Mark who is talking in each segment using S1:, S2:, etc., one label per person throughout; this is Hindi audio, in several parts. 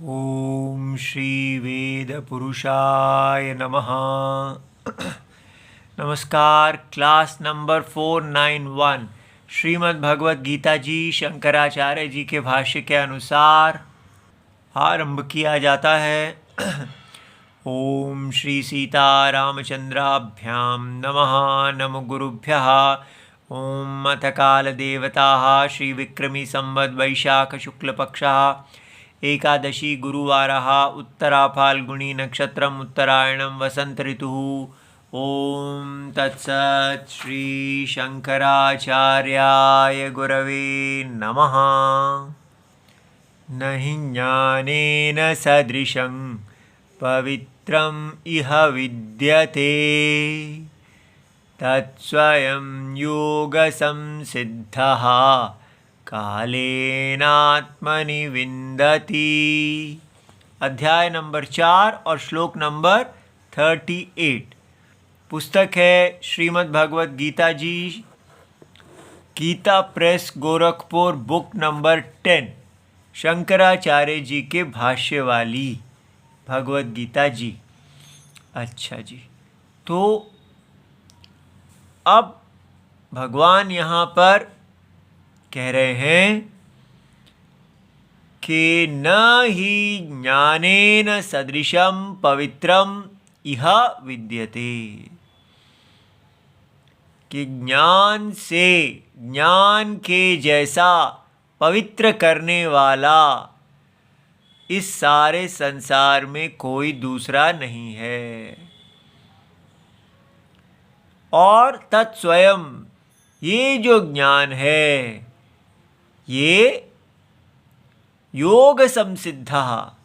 S1: ओम श्री वेद पुरुषाय नमः। नमस्कार। क्लास नंबर 491 श्रीमद् भगवत गीता जी शंकराचार्य जी के भाष्य के अनुसार आरंभ किया जाता है। ओम श्री सीता रामचंद्राभ्याम नमः। नमो गुरुभ्यः। ओम अथ काल देवताः श्री विक्रमी संवत् वैशाख शुक्ल पक्षः एकादशी गुरुवारः उत्तरा फाल्गुनी नक्षत्रम् उत्तरायणं वसंत ऋतुः। ओम तत्सत् श्री शंकराचार्याय गुरवे नमः। न हि ज्ञानेन सदृशं पवित्रम् इह विद्यते तत्स्वयं योगसंसिद्धः कालेनात्मनि विन्दति। अध्याय नंबर 4 और श्लोक नंबर 38। पुस्तक है Shrimad Bhagwat Gita ji, Gita press Gorakhpur, book number 10, Shankaracharya ji के भाष्य वाली भगवत गीता जी। अच्छा जी, तो अब भगवान यहाँ पर कह रहे हैं कि न ही ज्ञानेन सदृशं पवित्रम इह विद्यते, कि ज्ञान से, ज्ञान के जैसा पवित्र करने वाला इस सारे संसार में कोई दूसरा नहीं है। और तत्स्वयं, ये जो ज्ञान है ये योग संसिद्धा,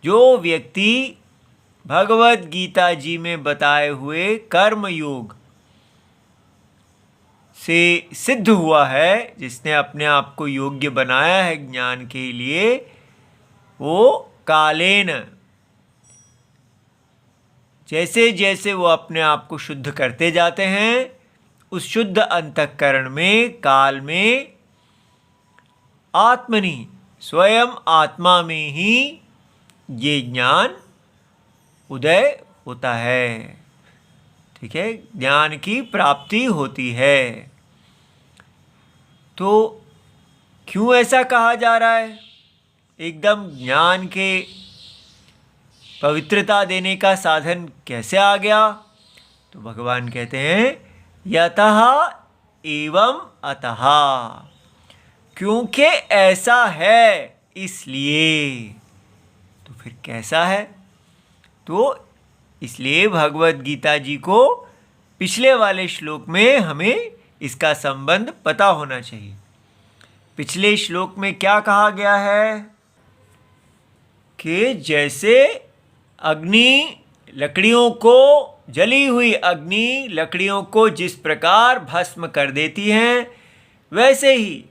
S1: जो व्यक्ति भगवत गीता जी में बताए हुए कर्म योग से सिद्ध हुआ है, जिसने अपने आप को योग्य बनाया है ज्ञान के लिए, वो कालेन, जैसे जैसे वो अपने आप को शुद्ध करते जाते हैं, उस शुद्ध अंतःकरण में, काल में, आत्मनि, स्वयं आत्मा में ही ये ज्ञान उदय होता है। ठीक है, ज्ञान की प्राप्ति होती है। तो क्यों ऐसा कहा जा रहा है? एकदम ज्ञान के पवित्रता देने का साधन कैसे आ गया? तो भगवान कहते हैं यतः एवं अतः, क्योंकि ऐसा है इसलिए। तो फिर कैसा है? तो इसलिए भगवत गीता जी को पिछले वाले श्लोक में हमें इसका संबंध पता होना चाहिए। पिछले श्लोक में क्या कहा गया है कि जैसे अग्नि लकड़ियों को, जली हुई अग्नि लकड़ियों को जिस प्रकार भस्म कर देती है, वैसे ही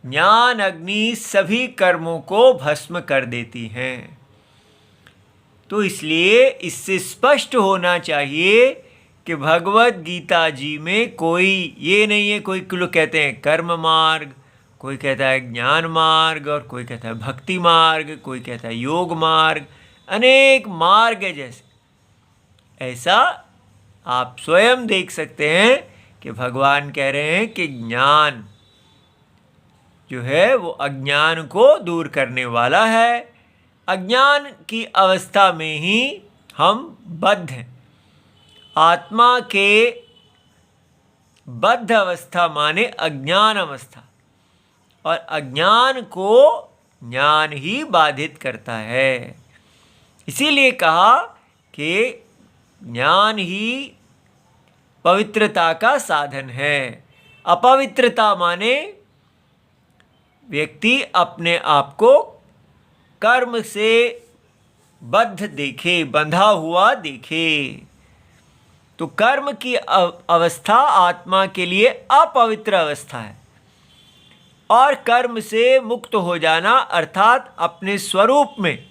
S1: ज्ञान अग्नि सभी कर्मों को भस्म कर देती हैं। तो इसलिए इससे स्पष्ट होना चाहिए कि भगवत गीता जी में कोई ये नहीं है, कोई लोग कहते हैं कर्म मार्ग, कोई कहता है ज्ञान मार्ग, और कोई कहता है भक्ति मार्ग, कोई कहता है योग मार्ग, अनेक मार्ग है। जैसे ऐसा आप स्वयं देख सकते हैं कि भगवान कह रहे हैं कि ज्ञान जो है वो अज्ञान को दूर करने वाला है। अज्ञान की अवस्था में ही हम बद्ध हैं। आत्मा के बद्ध अवस्था माने अज्ञान अवस्था, और अज्ञान को ज्ञान ही बाधित करता है। इसीलिए कहा कि ज्ञान ही पवित्रता का साधन है। अपवित्रता माने व्यक्ति अपने आप को कर्म से बद्ध देखे, बंधा हुआ देखे। तो कर्म की अवस्था आत्मा के लिए अपवित्र अवस्था है, और कर्म से मुक्त हो जाना अर्थात अपने स्वरूप में,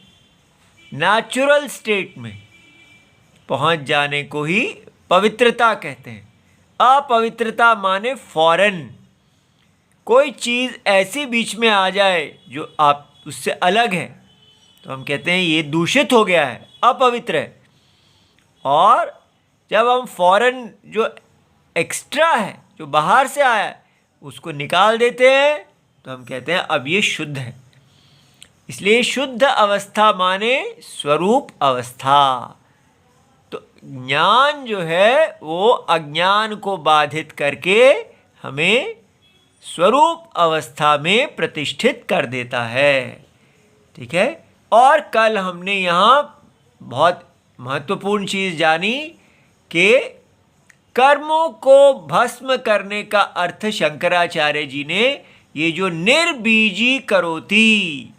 S1: नेचुरल स्टेट में पहुंच जाने को ही पवित्रता कहते हैं। अपवित्रता माने फॉरेन, कोई चीज़ ऐसी बीच में आ जाए जो आप उससे अलग है, तो हम कहते हैं ये दूषित हो गया है, अपवित्र है। और जब हम फौरन जो एक्स्ट्रा है, जो बाहर से आया है, उसको निकाल देते हैं तो हम कहते हैं अब ये शुद्ध है। इसलिए शुद्ध अवस्था माने स्वरूप अवस्था। तो ज्ञान जो है वो अज्ञान को बाधित करके हमें स्वरूप अवस्था में प्रतिष्ठित कर देता है। ठीक है। और कल हमने यहाँ बहुत महत्वपूर्ण चीज़ जानी कि कर्मों को भस्म करने का अर्थ शंकराचार्य जी ने ये जो निर्बीजी करोति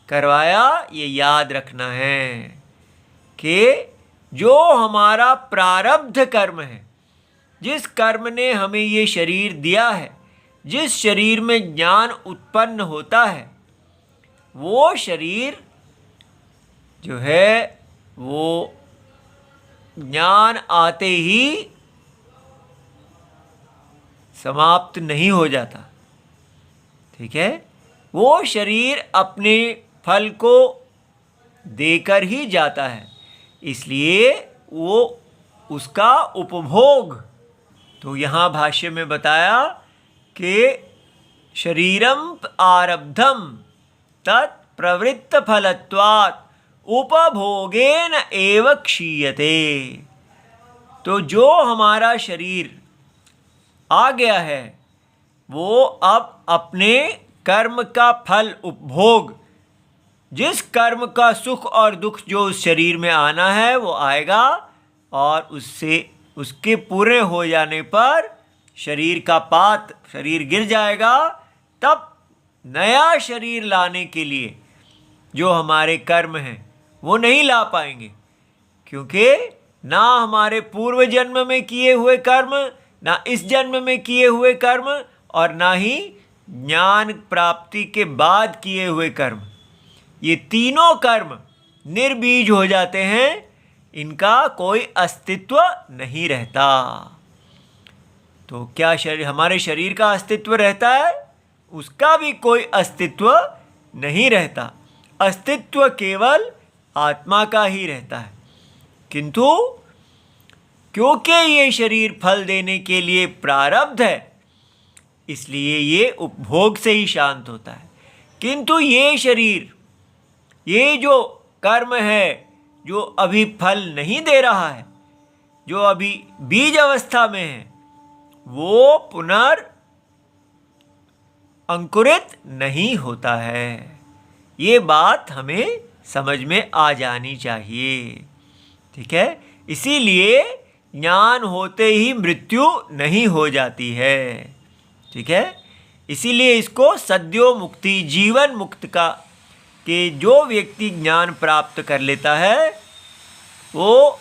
S1: करवाया, ये याद रखना है कि जो हमारा प्रारब्ध कर्म है, जिस कर्म ने हमें ये शरीर दिया है, जिस शरीर में ज्ञान उत्पन्न होता है, वो शरीर जो है वो ज्ञान आते ही समाप्त नहीं हो जाता। ठीक है। वो शरीर अपने फल को देकर ही जाता है, इसलिए वो उसका उपभोग। तो यहाँ भाष्य में बताया कि शरीरम आरब्धम तत् प्रवृत्त फलत्वात् उपभोगेन एव क्षीयते। तो जो हमारा शरीर आ गया है वो अब अपने कर्म का फल उपभोग, जिस कर्म का सुख और दुख जो उस शरीर में आना है वो आएगा, और उससे उसके पूरे हो जाने पर शरीर का पात, शरीर गिर जाएगा। तब नया शरीर लाने के लिए जो हमारे कर्म हैं वो नहीं ला पाएंगे, क्योंकि ना हमारे पूर्व जन्म में किए हुए कर्म, ना इस जन्म में किए हुए कर्म, और ना ही ज्ञान प्राप्ति के बाद किए हुए कर्म, ये तीनों कर्म निर्बीज हो जाते हैं, इनका कोई अस्तित्व नहीं रहता। तो क्या शरीर, हमारे शरीर का अस्तित्व रहता है? उसका भी कोई अस्तित्व नहीं रहता। अस्तित्व केवल आत्मा का ही रहता है। किंतु क्योंकि ये शरीर फल देने के लिए प्रारब्ध है, इसलिए ये उपभोग से ही शांत होता है। किंतु ये शरीर, ये जो कर्म है जो अभी फल नहीं दे रहा है, जो अभी बीज अवस्था में है, वो पुनर् अंकुरित नहीं होता है। ये बात हमें समझ में आ जानी चाहिए। ठीक है। इसीलिए ज्ञान होते ही मृत्यु नहीं हो जाती है। ठीक है। इसीलिए इसको सद्यो मुक्ति, जीवन मुक्त का, कि जो व्यक्ति ज्ञान प्राप्त कर लेता है वो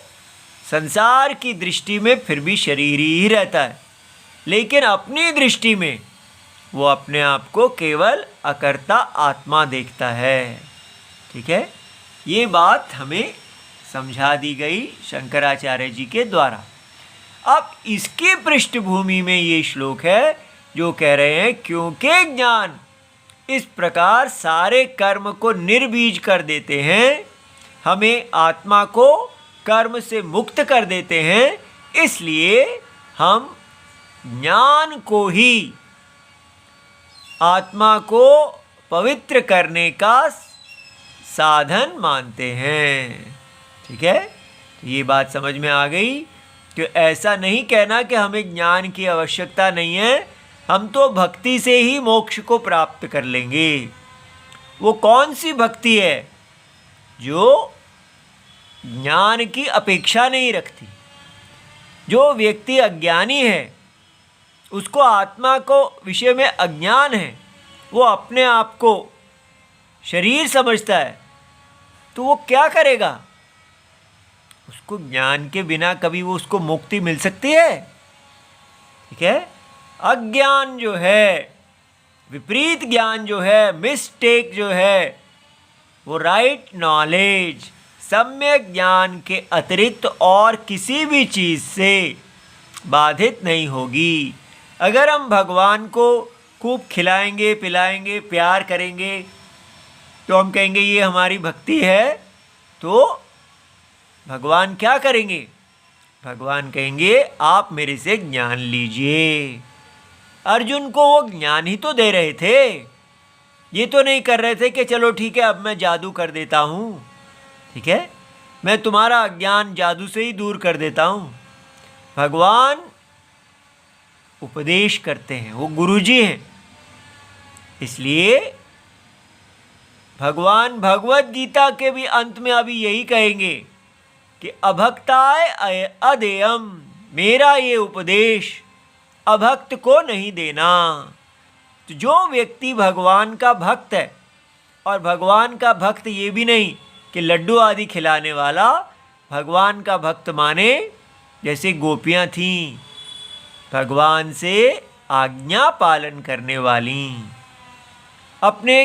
S1: संसार की दृष्टि में फिर भी शरीर ही रहता है, लेकिन अपनी दृष्टि में वो अपने आप को केवल अकर्ता आत्मा देखता है। ठीक है। ये बात हमें समझा दी गई शंकराचार्य जी के द्वारा। अब इसकी पृष्ठभूमि में ये श्लोक है जो कह रहे हैं क्योंकि ज्ञान इस प्रकार सारे कर्म को निर्बीज कर देते हैं, हमें आत्मा को कर्म से मुक्त कर देते हैं, इसलिए हम ज्ञान को ही आत्मा को पवित्र करने का साधन मानते हैं। ठीक है। तो ये बात समझ में आ गई कि ऐसा नहीं कहना कि हमें ज्ञान की आवश्यकता नहीं है, हम तो भक्ति से ही मोक्ष को प्राप्त कर लेंगे। वो कौन सी भक्ति है जो ज्ञान की अपेक्षा नहीं रखती? जो व्यक्ति अज्ञानी है, उसको आत्मा को विषय में अज्ञान है, वो अपने आप को शरीर समझता है, तो वो क्या करेगा? उसको ज्ञान के बिना कभी वो उसको मुक्ति मिल सकती है? ठीक है। अज्ञान जो है, विपरीत ज्ञान जो है, मिस्टेक जो है, वो राइट नॉलेज, सम्यक ज्ञान के अतिरिक्त और किसी भी चीज़ से बाधित नहीं होगी। अगर हम भगवान को खूब खिलाएंगे, पिलाएंगे, प्यार करेंगे, तो हम कहेंगे ये हमारी भक्ति है। तो भगवान क्या करेंगे? भगवान कहेंगे आप मेरे से ज्ञान लीजिए। अर्जुन को वो ज्ञान ही तो दे रहे थे, ये तो नहीं कर रहे थे कि चलो ठीक है अब मैं जादू कर देता हूँ, ठीक है, मैं तुम्हारा अज्ञान जादू से ही दूर कर देता हूँ। भगवान उपदेश करते हैं, वो गुरुजी हैं। इसलिए भगवान भगवत गीता के भी अंत में अभी यही कहेंगे कि अभक्ताय अदेयम, मेरा ये उपदेश अभक्त को नहीं देना। तो जो व्यक्ति भगवान का भक्त है, और भगवान का भक्त ये भी नहीं कि लड्डू आदि खिलाने वाला, भगवान का भक्त माने जैसे गोपियाँ थीं, भगवान से आज्ञा पालन करने वाली, अपने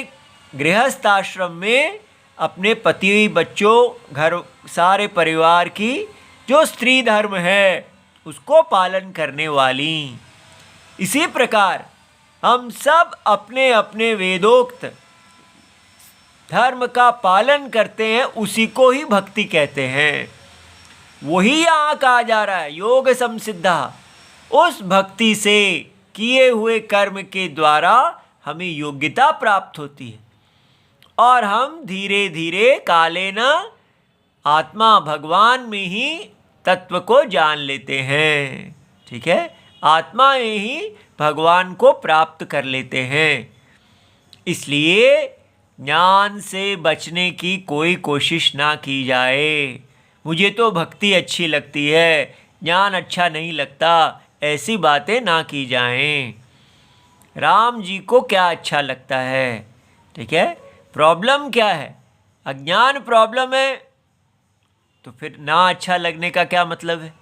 S1: गृहस्थ आश्रम में अपने पति बच्चों घर सारे परिवार की जो स्त्री धर्म है उसको पालन करने वाली। इसी प्रकार हम सब अपने अपने वेदोक्त धर्म का पालन करते हैं, उसी को ही भक्ति कहते हैं। वही यहाँ कहा जा रहा है योग संसिद्धा, उस भक्ति से किए हुए कर्म के द्वारा हमें योग्यता प्राप्त होती है और हम धीरे धीरे कालेन आत्मा भगवान में ही तत्व को जान लेते हैं, ठीक है, आत्मा में ही भगवान को प्राप्त कर लेते हैं। इसलिए ज्ञान से बचने की कोई कोशिश ना की जाए। मुझे तो भक्ति अच्छी लगती है, ज्ञान अच्छा नहीं लगता, ऐसी बातें ना की जाएं। राम जी को क्या अच्छा लगता है, ठीक है, प्रॉब्लम क्या है? अज्ञान प्रॉब्लम है, तो फिर ना अच्छा लगने का क्या मतलब है,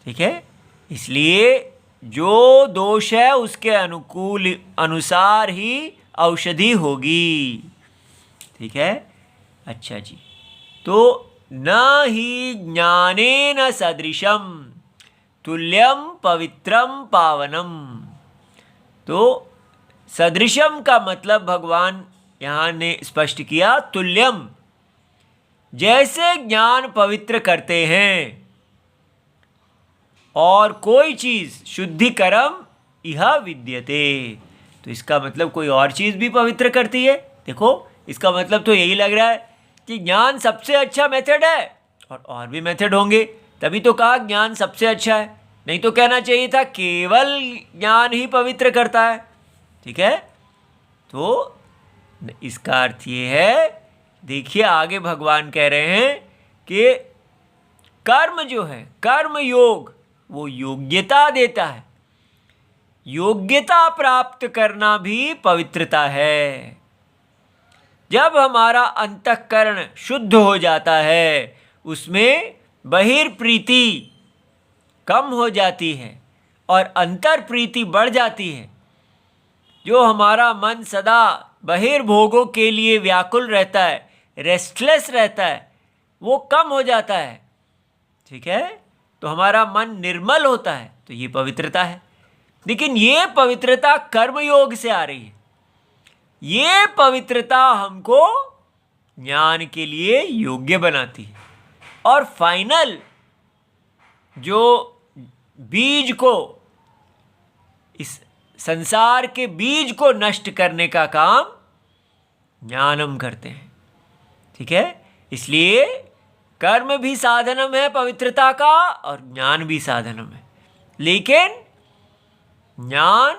S1: ठीक है। इसलिए जो दोष है उसके अनुकूल अनुसार ही औषधि होगी, ठीक है। अच्छा जी, तो न ही ज्ञानेन सदृशम तुल्यम पवित्रम पावनम। तो सदृशम का मतलब भगवान यहाँ ने स्पष्ट किया, तुल्यम, जैसे ज्ञान पवित्र करते हैं और कोई चीज़ शुद्धिकरम इह विद्यते, तो इसका मतलब कोई और चीज़ भी पवित्र करती है। देखो इसका मतलब तो यही लग रहा है कि ज्ञान सबसे अच्छा मेथड है, और भी मेथड होंगे, तभी तो कहा ज्ञान सबसे अच्छा है, नहीं तो कहना चाहिए था केवल ज्ञान ही पवित्र करता है, ठीक है। तो इसका अर्थ ये है, देखिए आगे भगवान कह रहे हैं कि कर्म जो है, कर्म योग, वो योग्यता देता है, योग्यता प्राप्त करना भी पवित्रता है। जब हमारा अंतःकरण शुद्ध हो जाता है, उसमें बहिर्प्रीति कम हो जाती है और अंतर्प्रीति बढ़ जाती है। जो हमारा मन सदा बहिर्भोगों के लिए व्याकुल रहता है, रेस्टलेस रहता है, वो कम हो जाता है, ठीक है, तो हमारा मन निर्मल होता है, तो ये पवित्रता है। लेकिन ये पवित्रता कर्मयोग से आ रही है, ये पवित्रता हमको ज्ञान के लिए योग्य बनाती है। और फाइनल जो बीज को, इस संसार के बीज को नष्ट करने का काम ज्ञानम करते हैं, ठीक है। इसलिए कर्म भी साधनम है पवित्रता का और ज्ञान भी साधनम है। लेकिन ज्ञान,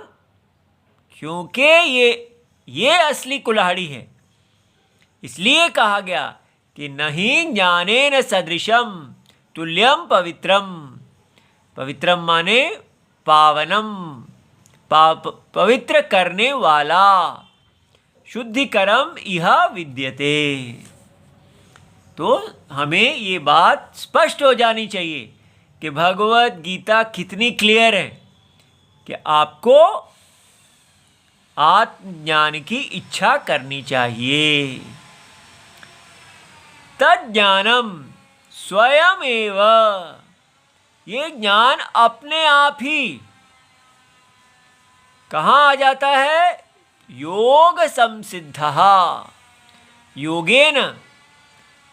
S1: क्योंकि ये असली कुल्हाड़ी है, इसलिए कहा गया कि नहीं ज्ञानेन सदृशम तुल्यम पवित्रम। पवित्रम माने पावनम, पवित्र करने वाला, शुद्धिकरम इह विद्यते। तो हमें ये बात स्पष्ट हो जानी चाहिए कि भगवत गीता कितनी क्लियर है कि आपको आत्मज्ञान की इच्छा करनी चाहिए। तज्ज्ञानम स्वयं एव, ये ज्ञान अपने आप ही कहाँ आ जाता है? योग संसिद्धः, योगेन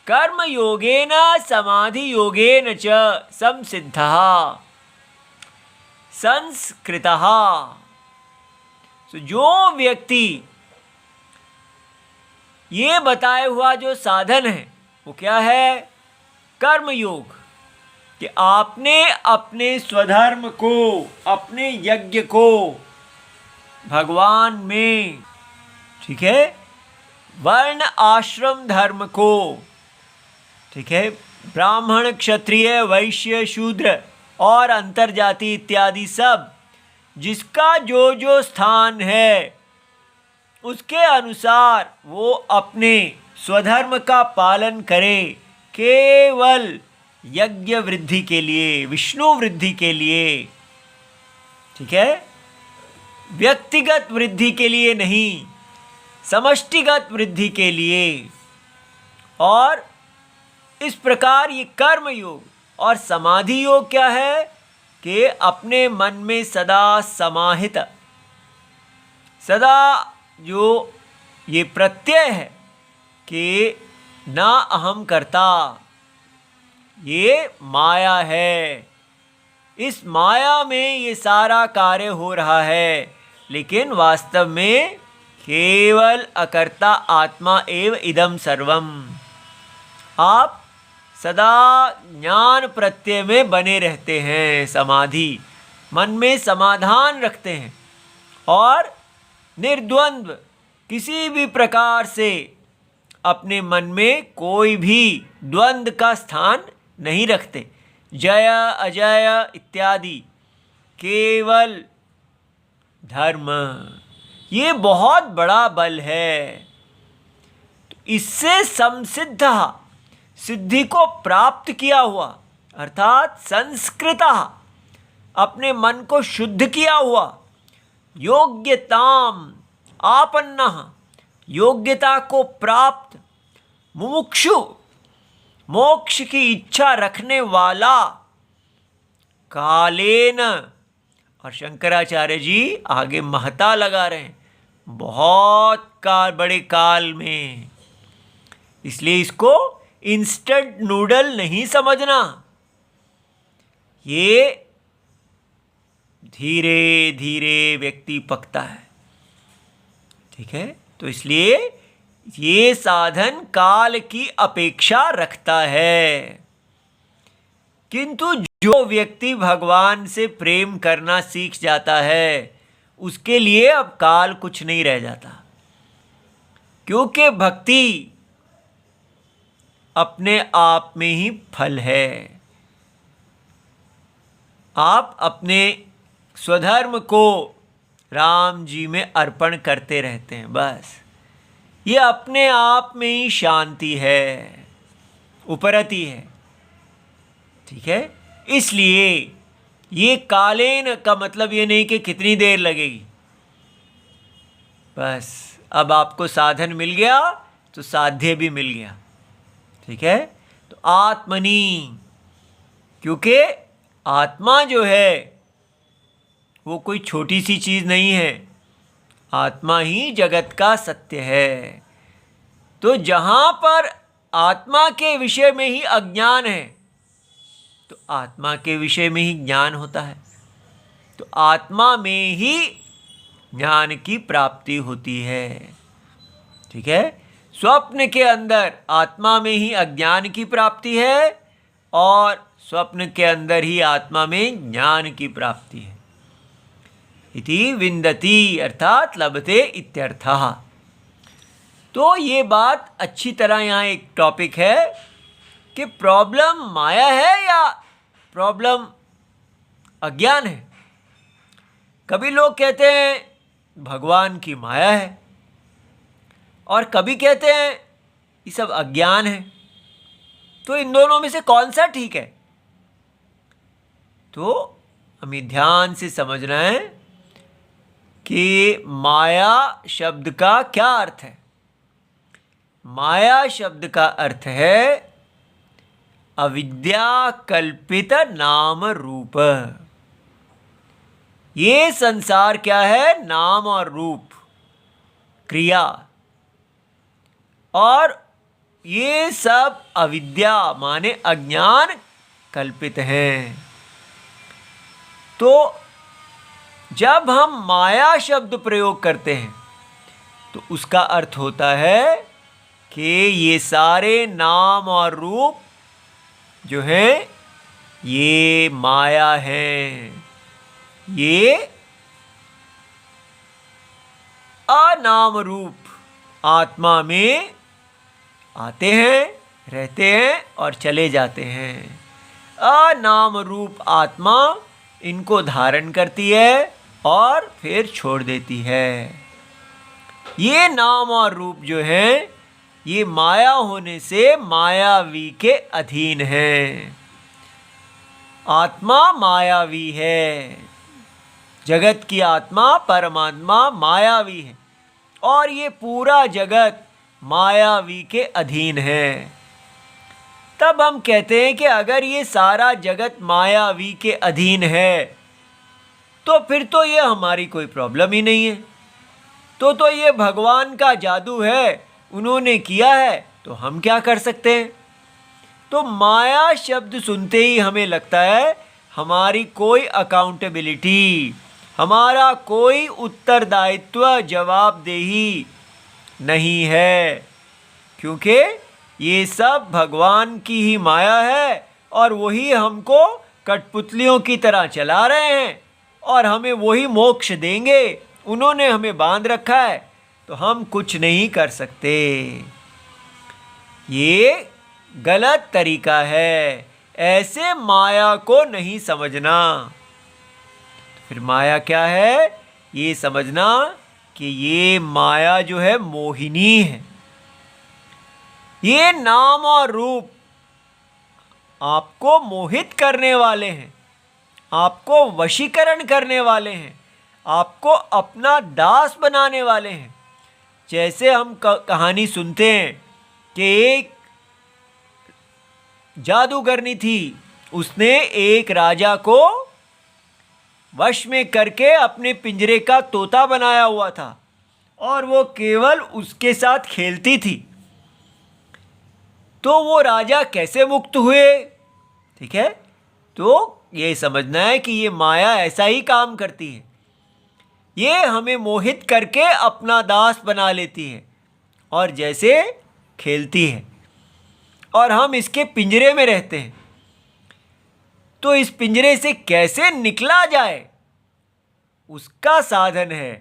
S1: कर्म योगेन समाधि योगेन च संसिद्धः संस्कृतः। जो व्यक्ति ये बताए हुआ जो साधन है वो क्या है? कर्म योग। कि आपने अपने स्वधर्म को, अपने यज्ञ को भगवान में, ठीक है, वर्ण आश्रम धर्म को, ठीक है, ब्राह्मण क्षत्रिय वैश्य शूद्र और अंतर्जाति इत्यादि सब, जिसका जो जो स्थान है उसके अनुसार वो अपने स्वधर्म का पालन करे, केवल यज्ञ वृद्धि के लिए, विष्णु वृद्धि के लिए, ठीक है, व्यक्तिगत वृद्धि के लिए नहीं, समष्टिगत वृद्धि के लिए। और इस प्रकार ये कर्म योग और समाधि योग क्या है? कि अपने मन में सदा समाहित, सदा जो ये प्रत्यय है कि ना अहम करता, ये माया है, इस माया में ये सारा कार्य हो रहा है, लेकिन वास्तव में केवल अकर्ता आत्मा एव इदम सर्वम। आप सदा ज्ञान प्रत्यय में बने रहते हैं, समाधि, मन में समाधान रखते हैं और निर्द्वंद्व किसी भी प्रकार से अपने मन में कोई भी द्वंद्व का स्थान नहीं रखते। जय अजय इत्यादि, केवल धर्म, ये बहुत बड़ा बल है। तो इससे संसिद्ध, सिद्धि को प्राप्त किया हुआ, अर्थात संस्कृता, अपने मन को शुद्ध किया हुआ, योग्यताम आपन्ना, योग्यता को प्राप्त, मुमुक्षु, मोक्ष की इच्छा रखने वाला, कालेन, और शंकराचार्य जी आगे महता लगा रहे हैं, बहुत काल, बड़े काल में। इसलिए इसको इंस्टेंट नूडल नहीं समझना, ये धीरे धीरे व्यक्ति पकता है, ठीक है। तो इसलिए ये साधन काल की अपेक्षा रखता है। किंतु जो व्यक्ति भगवान से प्रेम करना सीख जाता है, उसके लिए अब काल कुछ नहीं रह जाता, क्योंकि भक्ति अपने आप में ही फल है। आप अपने स्वधर्म को राम जी में अर्पण करते रहते हैं, बस ये अपने आप में ही शांति है, उपरति है, ठीक है। इसलिए ये कालेन का मतलब ये नहीं कि कितनी देर लगेगी, बस अब आपको साधन मिल गया तो साध्य भी मिल गया, ठीक है। तो आत्मनि, क्योंकि आत्मा जो है वो कोई छोटी सी चीज़ नहीं है, आत्मा ही जगत का सत्य है। तो जहाँ पर आत्मा के विषय में ही अज्ञान है, तो आत्मा के विषय में ही ज्ञान होता है, तो आत्मा में ही ज्ञान की प्राप्ति होती है, ठीक है। स्वप्न के अंदर आत्मा में ही अज्ञान की प्राप्ति है और स्वप्न के अंदर ही आत्मा में ज्ञान की प्राप्ति है। इति विन्दति अर्थात लभते इत्यर्थः। तो ये बात अच्छी तरह यहाँ एक टॉपिक है कि प्रॉब्लम माया है या प्रॉब्लम अज्ञान है। कभी लोग कहते हैं भगवान की माया है और कभी कहते हैं ये सब अज्ञान है। तो इन दोनों में से कौन सा ठीक है? तो हमें ध्यान से समझना है कि माया शब्द का क्या अर्थ है। माया शब्द का अर्थ है अविद्या कल्पित नाम रूप। ये संसार क्या है? नाम और रूप, क्रिया। और ये सब अविद्या माने अज्ञान कल्पित हैं। तो जब हम माया शब्द प्रयोग करते हैं तो उसका अर्थ होता है कि ये सारे नाम और रूप जो हैं ये माया हैं, ये अनाम रूप आत्मा में आते हैं, रहते हैं और चले जाते हैं। अनाम रूप आत्मा इनको धारण करती है और फिर छोड़ देती है। ये नाम और रूप जो हैं ये माया होने से मायावी के अधीन हैं। आत्मा मायावी है, जगत की आत्मा परमात्मा मायावी है और ये पूरा जगत मायावी के अधीन है। तब हम कहते हैं कि अगर ये सारा जगत मायावी के अधीन है तो फिर तो ये हमारी कोई प्रॉब्लम ही नहीं है, तो ये भगवान का जादू है, उन्होंने किया है तो हम क्या कर सकते हैं। तो माया शब्द सुनते ही हमें लगता है हमारी कोई अकाउंटेबिलिटी, हमारा कोई उत्तरदायित्व जवाबदेही नहीं है, क्योंकि ये सब भगवान की ही माया है और वही हमको कठपुतलियों की तरह चला रहे हैं और हमें वही मोक्ष देंगे। उन्होंने हमें बांध रखा है तो हम कुछ नहीं कर सकते। ये गलत तरीका है, ऐसे माया को नहीं समझना। फिर माया क्या है? ये समझना कि ये माया जो है मोहिनी है। ये नाम और रूप आपको मोहित करने वाले हैं, आपको वशीकरण करने वाले हैं, आपको अपना दास बनाने वाले हैं। जैसे हम कहानी सुनते हैं कि एक जादूगरनी थी, उसने एक राजा को वश में करके अपने पिंजरे का तोता बनाया हुआ था और वो केवल उसके साथ खेलती थी। तो वो राजा कैसे मुक्त हुए? ठीक है, तो ये समझना है कि ये माया ऐसा ही काम करती है। ये हमें मोहित करके अपना दास बना लेती है और जैसे खेलती है और हम इसके पिंजरे में रहते हैं। तो इस पिंजरे से कैसे निकला जाए, उसका साधन है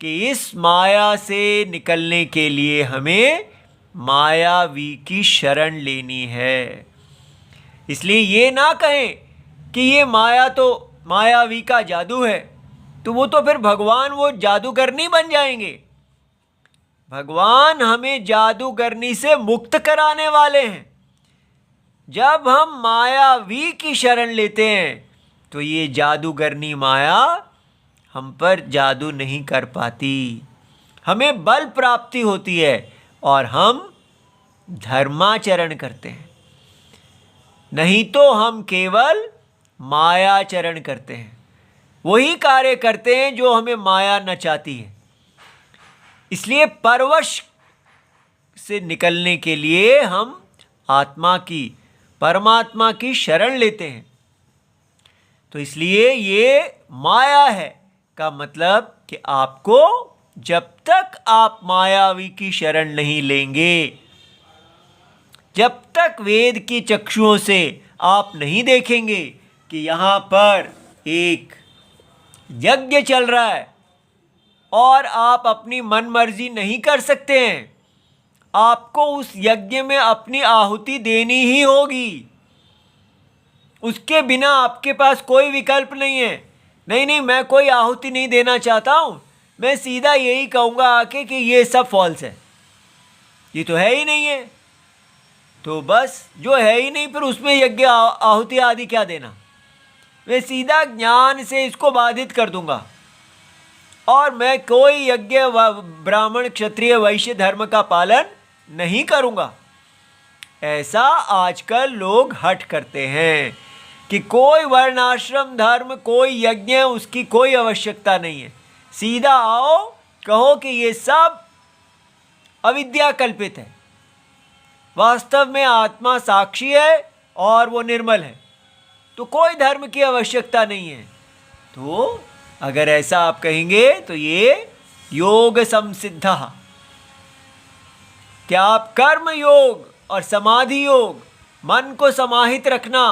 S1: कि इस माया से निकलने के लिए हमें मायावी की शरण लेनी है। इसलिए ये ना कहें कि ये माया तो मायावी का जादू है, तो वो तो फिर भगवान वो जादूगरनी बन जाएंगे। भगवान हमें जादूगरनी से मुक्त कराने वाले हैं। जब हम मायावी की शरण लेते हैं तो ये जादूगरनी माया हम पर जादू नहीं कर पाती, हमें बल प्राप्ति होती है और हम धर्माचरण करते हैं। नहीं तो हम केवल मायाचरण करते हैं, वही कार्य करते हैं जो हमें माया नचाती है। इसलिए परवश से निकलने के लिए हम आत्मा की, परमात्मा की शरण लेते हैं। तो इसलिए ये माया है का मतलब कि आपको जब तक आप मायावी की शरण नहीं लेंगे, जब तक वेद की चक्षुओं से आप नहीं देखेंगे कि यहाँ पर एक यज्ञ चल रहा है और आप अपनी मन मर्जी नहीं कर सकते हैं, आपको उस यज्ञ में अपनी आहुति देनी ही होगी। उसके बिना आपके पास कोई विकल्प नहीं है। नहीं, मैं कोई आहुति नहीं देना चाहता हूँ, मैं सीधा यही कहूँगा आके कि ये सब फॉल्स है, ये तो है ही नहीं है। तो बस जो है ही नहीं, फिर उसमें यज्ञ आहुति आदि क्या देना। मैं सीधा ज्ञान से इसको बाधित कर दूंगा और मैं कोई यज्ञ ब्राह्मण क्षत्रिय वैश्य धर्म का पालन नहीं करूंगा। ऐसा आजकल लोग हट करते हैं कि कोई वर्णाश्रम धर्म, कोई यज्ञ, उसकी कोई आवश्यकता नहीं है। सीधा आओ, कहो कि ये सब अविद्या कल्पित है, वास्तव में आत्मा साक्षी है और वो निर्मल है, तो कोई धर्म की आवश्यकता नहीं है। तो अगर ऐसा आप कहेंगे तो ये योग संसिद्धा, क्या आप कर्म योग और समाधि योग, मन को समाहित रखना,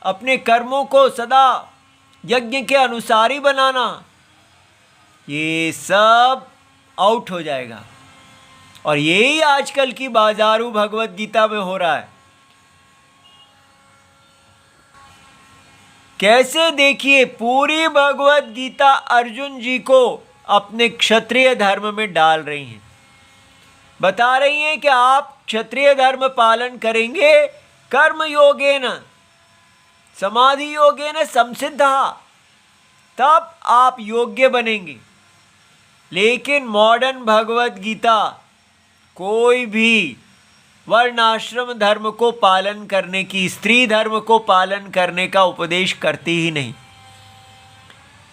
S1: अपने कर्मों को सदा यज्ञ के अनुसार ही बनाना, ये सब आउट हो जाएगा। और यही आजकल की बाजारू भगवत गीता में हो रहा है। कैसे देखिए, पूरी भगवत गीता अर्जुन जी को अपने क्षत्रिय धर्म में डाल रही हैं, बता रही हैं कि आप क्षत्रिय धर्म पालन करेंगे कर्म योगेन समाधि योगेन संसिद्धा, तब आप योग्य बनेंगे। लेकिन मॉडर्न भगवत गीता कोई भी वर्णाश्रम धर्म को पालन करने की, स्त्री धर्म को पालन करने का उपदेश करती ही नहीं।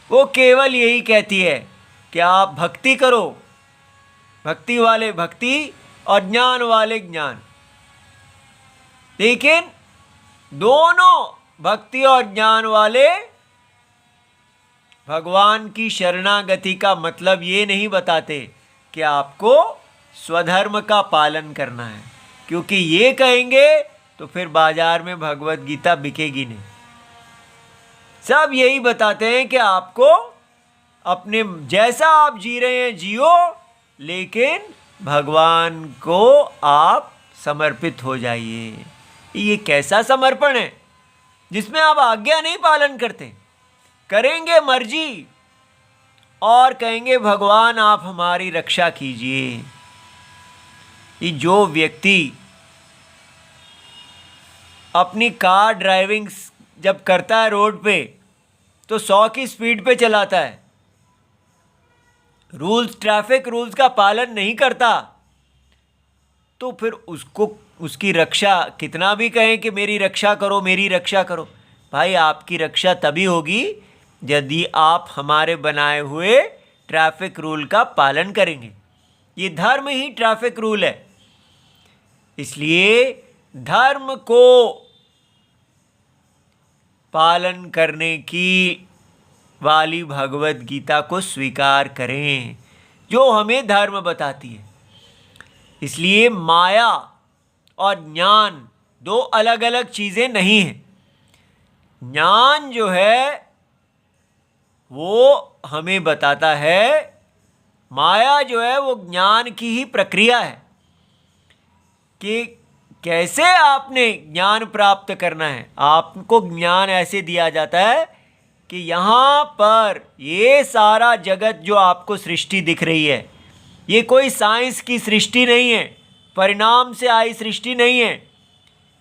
S1: वो केवल यही कहती है कि आप भक्ति करो, भक्ति वाले भक्ति और ज्ञान वाले ज्ञान। लेकिन दोनों भक्ति और ज्ञान वाले भगवान की शरणागति का मतलब ये नहीं बताते कि आपको स्वधर्म का पालन करना है, क्योंकि ये कहेंगे तो फिर बाजार में भगवत गीता बिकेगी नहीं। सब यही बताते हैं कि आपको अपने जैसा आप जी रहे हैं जियो, लेकिन भगवान को आप समर्पित हो जाइए। ये कैसा समर्पण है जिसमें आप आज्ञा नहीं पालन करते, करेंगे मर्जी और कहेंगे भगवान आप हमारी रक्षा कीजिए। ये जो व्यक्ति अपनी कार ड्राइविंग जब करता है रोड पे तो 100 की स्पीड पे चलाता है, रूल्स ट्रैफिक रूल्स का पालन नहीं करता, तो फिर उसको उसकी रक्षा कितना भी कहें कि मेरी रक्षा करो मेरी रक्षा करो, भाई आपकी रक्षा तभी होगी यदि आप हमारे बनाए हुए ट्रैफिक रूल का पालन करेंगे। ये धर्म ही ट्रैफिक रूल है। इसलिए धर्म को पालन करने की वाली भगवत गीता को स्वीकार करें जो हमें धर्म बताती है। इसलिए माया और ज्ञान दो अलग अलग चीज़ें नहीं हैं। ज्ञान जो है वो हमें बताता है, माया जो है वो ज्ञान की ही प्रक्रिया है कि कैसे आपने ज्ञान प्राप्त करना है। आपको ज्ञान ऐसे दिया जाता है कि यहाँ पर ये सारा जगत जो आपको सृष्टि दिख रही है, ये कोई साइंस की सृष्टि नहीं है, परिणाम से आई सृष्टि नहीं है,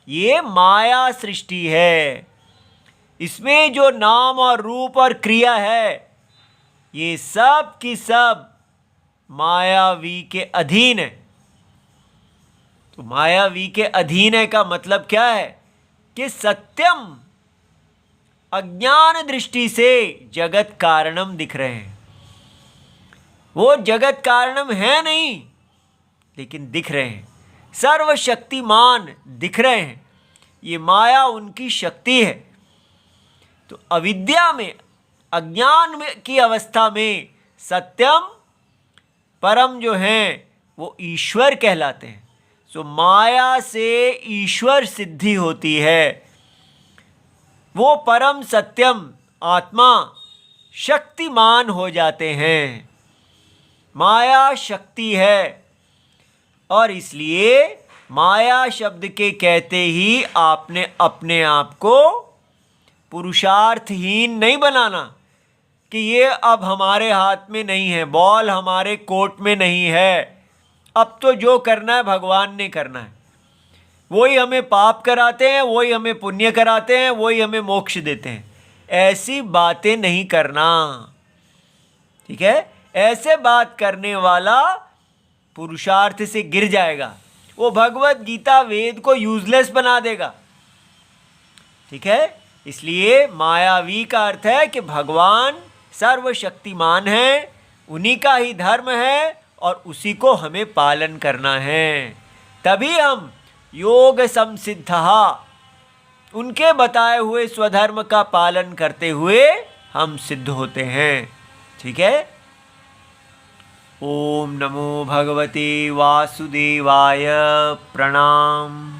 S1: ये माया सृष्टि है। इसमें जो नाम और रूप और क्रिया है ये सब की सब मायावी के अधीन है। तो मायावी के अधीन है का मतलब क्या है कि सत्यम अज्ञान दृष्टि से जगत कारणम दिख रहे हैं। वो जगत कारणम है नहीं, लेकिन दिख रहे हैं, सर्वशक्तिमान दिख रहे हैं। ये माया उनकी शक्ति है। तो अविद्या में, अज्ञान में की अवस्था में सत्यम परम जो हैं वो ईश्वर कहलाते हैं। सो माया से ईश्वर सिद्धि होती है। वो परम सत्यम आत्मा शक्तिमान हो जाते हैं। माया शक्ति है और इसलिए माया शब्द के कहते ही आपने अपने आप को पुरुषार्थहीन नहीं बनाना कि ये अब हमारे हाथ में नहीं है, बॉल हमारे कोर्ट में नहीं है, अब तो जो करना है भगवान ने करना है, वही हमें पाप कराते हैं, वही हमें पुण्य कराते हैं, वही हमें मोक्ष देते हैं। ऐसी बातें नहीं करना, ठीक है। ऐसे बात करने वाला पुरुषार्थ से गिर जाएगा, वो भगवत गीता वेद को यूजलेस बना देगा, ठीक है। इसलिए मायावी का अर्थ है कि भगवान सर्वशक्तिमान है, उन्हीं का ही धर्म है और उसी को हमें पालन करना है। तभी हम योग संसिद्धः, उनके बताए हुए स्वधर्म का पालन करते हुए हम सिद्ध होते हैं। ठीक है। ओम नमो भगवते वासुदेवाय। प्रणाम।